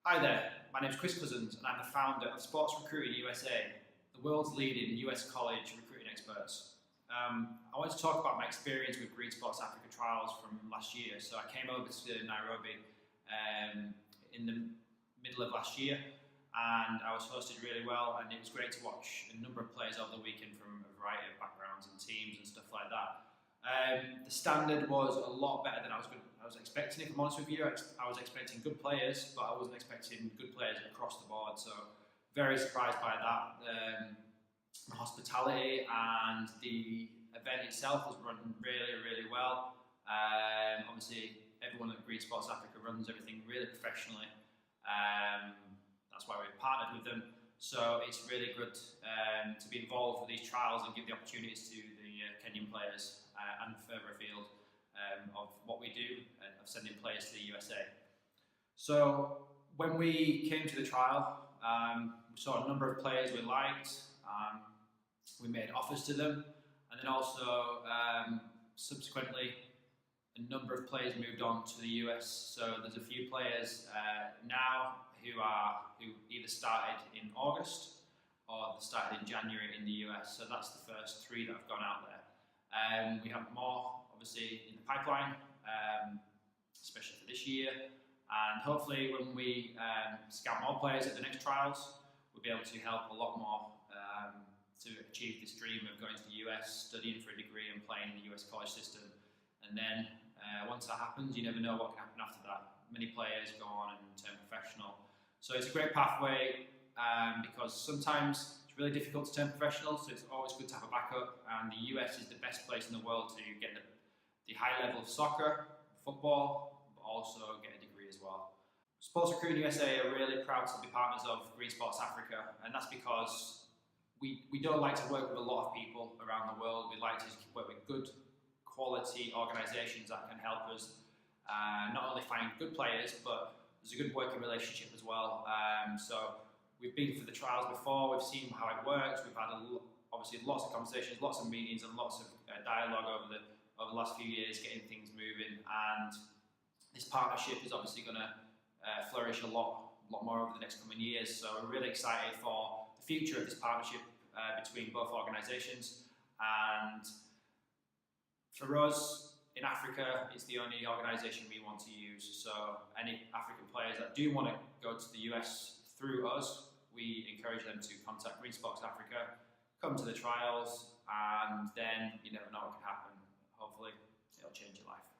Hi there, my name is Chris Cousins and I'm the founder of Sports Recruiting USA, the world's leading US college recruiting experts. I want to talk about my experience with Green Sports Africa trials from last year. So I came over to Nairobi in the middle of last year and I was hosted really well, and it was great to watch a number of players over the weekend from a variety of backgrounds and teams and stuff like that. The standard was a lot better than I was expecting, if I'm honest with you. I was expecting good players, but I wasn't expecting good players across the board, so very surprised by that. The hospitality and the event itself was run really, really well. Obviously, everyone at Green Sports Africa runs everything really professionally. That's why we're partnered with them. So it's really good to be involved with these trials and give the opportunities to the Kenyan players and further afield of what we do and of sending players to the USA. So when we came to the trial, we saw a number of players we liked. We made offers to them, and then also subsequently a number of players moved on to the US. So there's a few players now who either started in August or started in January in the US. So that's the first three that have gone out there. We have more, obviously, in the pipeline, especially for this year. And hopefully, when we scout more players at the next trials, we'll be able to help a lot more to achieve this dream of going to the US, studying for a degree, and playing in the US college system. And then once that happens, you never know what can happen after that. Many players go on and turn professional. So it's a great pathway because sometimes it's really difficult to turn professional, so it's always good to have a backup, and the US is the best place in the world to get the high level of soccer, football, but also get a degree as well. Sports Recruiting USA are really proud to be partners of Green Sports Africa, and that's because we don't like to work with a lot of people around the world. We like to work with good quality organisations that can help us not only find good players, but there's a good working relationship as well. So we've been through the trials before, we've seen how it works, we've had obviously lots of conversations, lots of meetings and lots of dialogue over the last few years, getting things moving, and this partnership is obviously going to flourish a lot more over the next coming years. So we're really excited for the future of this partnership between both organisations, and for us, in Africa, it's the only organisation we want to use. So any African players that do want to go to the US through us, we encourage them to contact Green Sports Africa, come to the trials, and then you never know what can happen. Hopefully, it'll change your life.